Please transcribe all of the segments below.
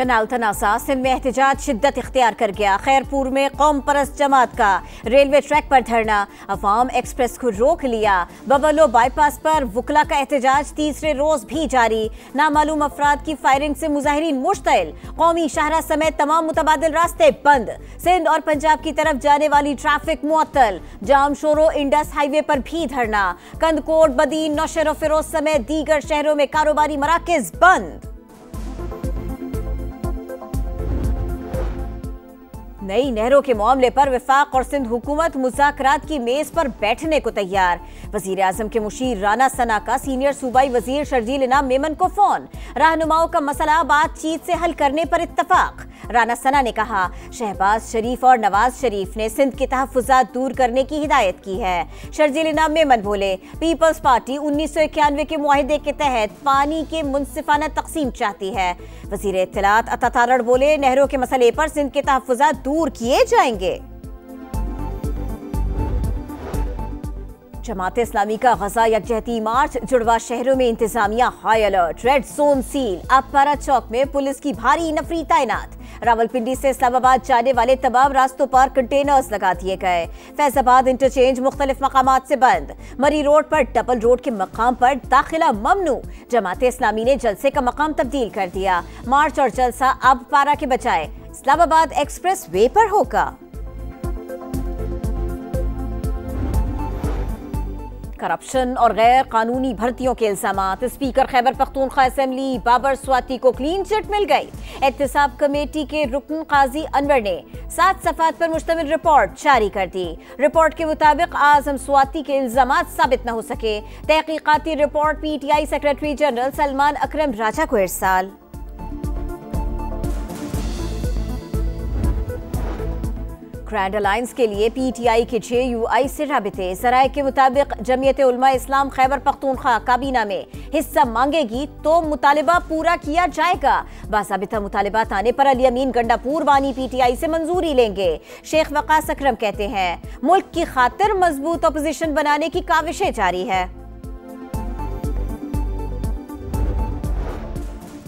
कनाल तनासा सिंध में एहतजाज शिद्दत इख्तियार कर गया। खैरपुर में कौम परस्त जमात का रेलवे ट्रैक पर धरना, अवाम एक्सप्रेस को रोक लिया। बबलो बाईपास पर वुकला का एहतजाज तीसरे रोज भी जारी। नामालूम अफराद की फायरिंग से मुजाहिरीन मुश्तइल। कौमी शाहरा समेत तमाम मुतबादिल रास्ते बंद। सिंध और पंजाब की तरफ जाने वाली ट्रैफिक मुअत्तल। जाम शोरो इंडस हाईवे पर भी धरना। कंदकोट, बदीन, नौशेरो फिरोज समेत दीगर शहरों में कारोबारी मराकज बंद। नई नहरों के मामले पर वफाक और सिंध हुकूमत मुज़ाकरात की मेज पर बैठने को तैयार। वजीर आजम के मुशीर राना सना का सीनियर सूबाई वजीर शर्जील इनाम मेमन को फोन। रहनुमाओं का मसला बातचीत से हल करने पर इत्तफाक। राना सना ने कहा, शहबाज शरीफ और नवाज शरीफ ने सिंध के तहफ़्फ़ुज़ात दूर करने की हिदायत की है। शर्जील इनाम मेमन बोले, पीपल्स पार्टी 1991 के मुआहदे के तहत पानी के मुनसिफाना तकसीम चाहती है। वज़ीर इत्तलात अता तारड़ बोले, नहरों के मसले पर सिंध के तहफ़्फ़ुज़ात दूर किए जाएंगे। जमात इस्लामी का गजा यकजहती मार्च। जुड़वा शहरों में इंतजामिया high alert, red zone seal. Aabpara चौक में पुलिस की भारी नफरी तैनात। रावलपिंडी से इस्लामाबाद जाने वाले तमाम रास्तों पर कंटेनर्स लगा दिए गए। फैजाबाद इंटरचेंज मुख्तलिफ मकामात से बंद। मरी रोड पर डबल रोड के मकाम पर दाखिला ममनू। जमात इस्लामी ने जलसे का मकाम तब्दील कर दिया। मार्च और जलसा अब पारा के बजाय इस्लामाबाद एक्सप्रेस वे पर होगा। करप्शन और गैर कानूनी भर्तियों के इल्जामात। स्पीकर खैबर पख्तूनख्वा असेंबली बाबर स्वाति को क्लीन चिट मिल गई। एहतसाब कमेटी के रुकन काजी अनवर ने 7 सफ़ात पर मुश्तमिल रिपोर्ट जारी कर दी। रिपोर्ट के मुताबिक आजम स्वाति के इल्जामात साबित न हो सके। तहकीकाती report PTI secretary general Salman Akram Raja को इरसाल। ग्रैंड अलायंस के लिए PTI के JUI से राबिते। ज़राए के मुताबिक जमीयत उलमा इस्लाम खैबर पख्तूनख्वा काबीना में हिस्सा मांगेगी तो मुतालिबा पूरा किया जाएगा। बासाबिता मुतालिबात आने पर अली अमीन गंडापुर बानी PTI से मंजूरी लेंगे। शेख वकास अकरम कहते हैं, मुल्क की खातिर मजबूत अपोजिशन बनाने की काविशें जारी है।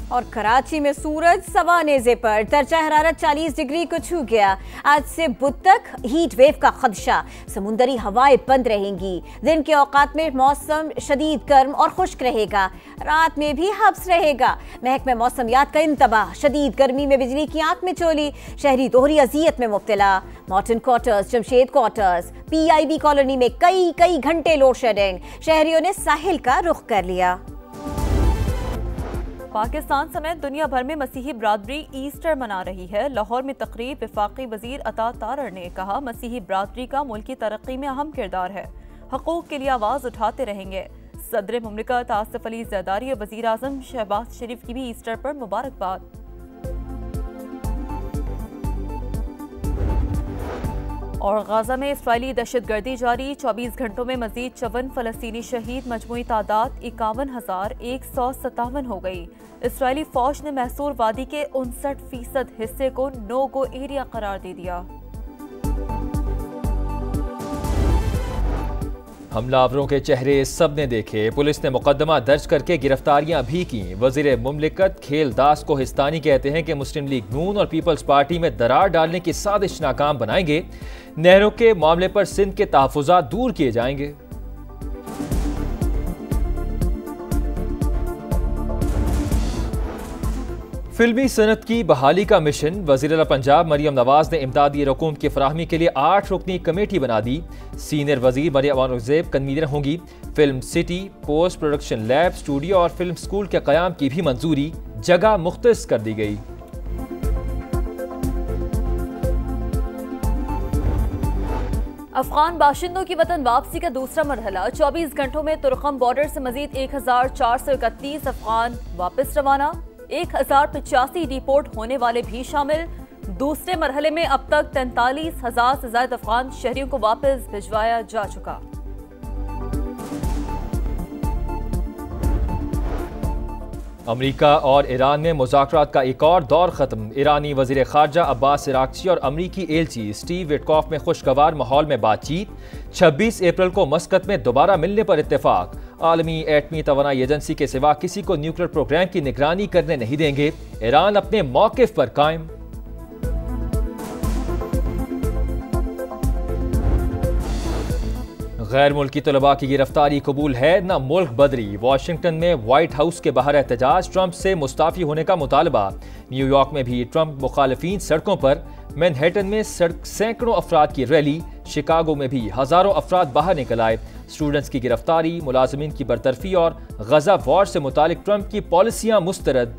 और कराची में सूरज सवानेजे पर दर्जा हरारत 40 डिग्री को छू गया। आज से बुध तक हीट वेव का खदशा। समुंदरी हवाएं बंद रहेंगी। दिन के औकात में मौसम शदीद गर्म और खुश्क रहेगा। रात में भी हब्स रहेगा। महकमे मौसमियात का इंतबाह। शदीद गर्मी में बिजली की आंख में चोली। शहरी दोहरी अजियत में मुब्तला। Martin quarters, Jamshed quarters, PIB colony में कई घंटे लोड शेडिंग। शहरियों ने साहिल का रुख कर लिया। पाकिस्तान समेत दुनिया भर में मसीही बरादरी ईस्टर मना रही है। लाहौर में तकरीब। वफाकी वजीर अता तारड़ ने कहा, मसीही बरादरी का मुल्की तरक्की में अहम किरदार है। हकूक के लिए आवाज़ उठाते रहेंगे। सदर मुमलिकत आसिफ अली ज़रदारी और वज़ीर आज़म शहबाज शरीफ की भी ईस्टर पर मुबारकबाद। और गाजा में इस्राइली दहशतगर्दी जारी। 24 घंटों में मजीद 54 फलस्तीनी शहीद। मजमूई तादाद 51,157 हो गई। इस्राइली फौज ने महसूर वादी के 59% हिस्से को नो गो एरिया करार दे दिया। हमलावरों के चेहरे सबने देखे। पुलिस ने मुकदमा दर्ज करके गिरफ्तारियां भी की। वजीर मुमलिकत खेलदास को हिस्तानी कहते हैं कि मुस्लिम लीग नून और पीपल्स पार्टी में दरार डालने की साजिश नाकाम बनाएंगे। नहरों के मामले पर सिंध के तहफ़्फ़ुज़ात दूर किए जाएंगे। फिल्मी सनत की बहाली का मिशन। वज़ीर पंजाब मरियम नवाज ने इमदादी रकूम की फराहमी के लिए 8 रुकनी कमेटी बना दी। सीनियर वजीर मरियम औरंगज़ेब कन्वीनर होंगी। Film city, post production lab, studio और फिल्म स्कूल के क़याम की भी मंजूरी। जगह मुख्तस कर दी गई। अफगान बाशिंदों की वतन वापसी का दूसरा मरहला। 24 घंटों में तुरखम बॉर्डर से मजीद 1431 अफगान वापस रवाना। 1085 डिपोर्ट होने वाले भी शामिल। दूसरे मरहले में अब तक 43,000 से ज्यादा अफगान शहरियों को वापस भिजवाया जा चुका। अमरीका और ईरान में मुज़ाकरात का एक और दौर ख़त्म। ईरानी वज़ीर ख़ारजा अब्बास इराक़ची और अमरीकी एलची स्टीव विटकॉफ में खुशगवार माहौल में बातचीत। 26 अप्रैल को मस्कत में दोबारा मिलने पर इत्तेफाक। आलमी एटमी तवानाई एजेंसी के सिवा किसी को न्यूक्लियर प्रोग्राम की निगरानी करने नहीं देंगे, ईरान अपने मौकिफ पर कायम। गैर मुल्की तलबा की गिरफ्तारी कबूल है न मुल्क बदरी। वाशिंगटन में व्हाइट हाउस के बाहर एहतजाज, ट्रंप से मुस्ताफी होने का मुतालबा। न्यूयॉर्क में भी ट्रंप मुखालिफिन सड़कों पर। मैनहट्टन में सैकड़ों अफराद की रैली। शिकागो में भी हजारों अफराद बाहर निकल आए। स्टूडेंट्स की गिरफ्तारी, मुलाजिमीन की बरतरफी और गजा वॉर से मुतालिक ट्रंप की पॉलिसियां मुस्तरद।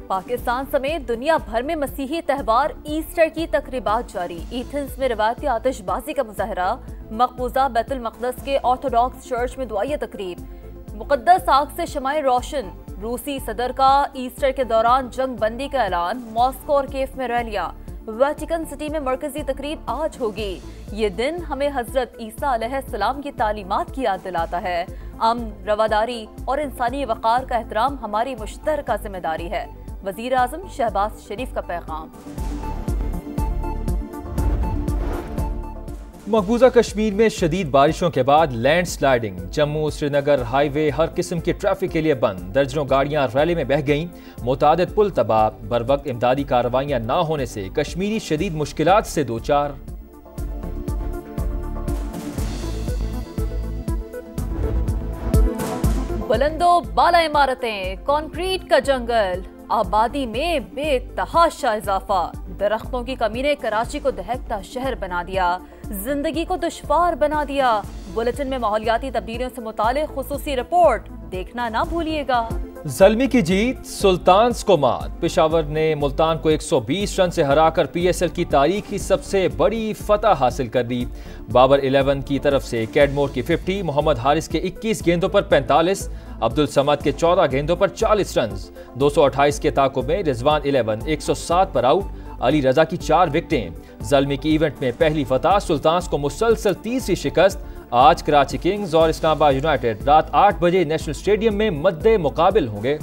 पाकिस्तान समेत दुनिया भर में मसीही त्यौहार ईस्टर की तकरीबात जारी। एथेंस में रवायती आतिशबाजी का मुजाहरा। मकबूजा बैतुल मक़दस के ऑर्थोडॉक्स चर्च में दुआई तकरीब। मुक़द्दस आग से शमाए रोशन। रूसी सदर का ईस्टर के दौरान जंग बंदी का ऐलान। मॉस्को और केफ में रैलियां। वेटिकन सिटी में मरकजी तकरीब आज होगी। ये दिन हमें हजरत ईसा अलैहिस्सलाम की तालीमात की याद दिलाता है। अमन, रवादारी और इंसानी वक़ार का एहतराम हमारी मुश्तरका जिम्मेदारी है। वज़ीर आज़म शहबाज शरीफ का पैगाम। मकबूजा कश्मीर में शदीद बारिशों के बाद land sliding. Jammu Srinagar highway हर किस्म की ट्रैफिक के लिए बंद। दर्जनों गाड़ियां रैली में बह गईं। मुतादिद पुल तबाह। बर वक्त इमदादी कार्रवाइयां ना होने से कश्मीरी शदीद मुश्किलात से दो चार। बुलंदो बाला इमारतें, कंक्रीट का जंगल, आबादी में बेतहाशा इजाफा। दरख्तों की कमी ने कराची को दहकता शहर बना दिया, जिंदगी को दुश्वार बना दिया। बुलेटिन में माहौलियाती तब्दीलियों से मुतालिक खुसूसी रिपोर्ट देखना ना भूलिएगा। ज़ल्मी की जीत, सुल्तान्स को मात। पेशावर ने मुल्तान को 120 रन से हराकर पीएसएल की तारीख की सबसे बड़ी फतह हासिल कर दी। बाबर 11 की तरफ से कैडमोर की 50, मोहम्मद हारिस के 21 गेंदों पर 45, अब्दुल समद के 14 गेंदों पर 40 रन। 228 के ताकुब में रिजवान 11 107 पर आउट। अली रजा की 4 विकेटें। ज़ल्मी की इवेंट में पहली फतह। सुल्तान्स को मुसलसल तीसरी शिकस्त। आज कराची किंग्स और इस्लामाबाद यूनाइटेड रात 8 बजे नेशनल स्टेडियम में मद्दे मुकाबिल होंगे।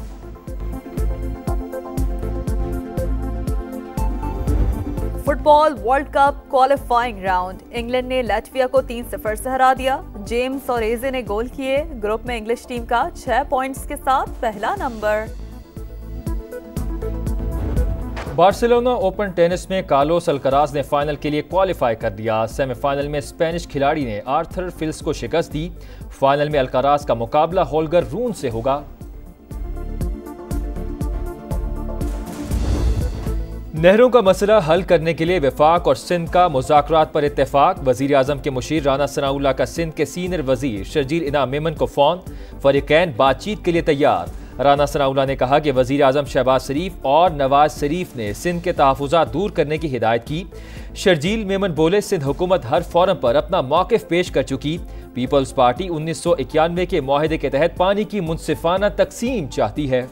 Football world cup qualifying round. England ने लाटविया को 3-0 से हरा दिया। जेम्स और एजे ने गोल किए। ग्रुप में इंग्लिश टीम का 6 पॉइंट्स के साथ पहला नंबर। बार्सिलोना ओपन टेनिस में कार्लोस अल्कराज ने फाइनल के लिए क्वालिफाई कर दिया। सेमीफाइनल में स्पेनिश खिलाड़ी ने आर्थर फिल्स को शिकस्त दी। फाइनल में अल्कराज का मुकाबला होल्गर रून से होगा। नहरों का मसला हल करने के लिए वफाक और सिंध का मुज़ाकरात पर इत्तेफाक। वज़ीर आज़म के मुशीर राना सनाउल्लाह का सिंध के सीनियर वज़ीर शर्जील इनाम मेमन को फ़ोन। फ़रीक़ैन बातचीत के लिए तैयार। राना सनाउल्लाह ने कहा कि वज़ीर आज़म शहबाज शरीफ और नवाज शरीफ ने सिंध के तहफ़्फ़ुज़ात दूर करने की हिदायत की। शर्जील मेमन बोले, सिंध हुकूमत हर फोरम पर अपना मौक़िफ़ पेश कर चुकी। पीपल्स पार्टी 1991 के मुआहदे के तहत पानी की मुनसिफ़ाना तकसीम चाहती है।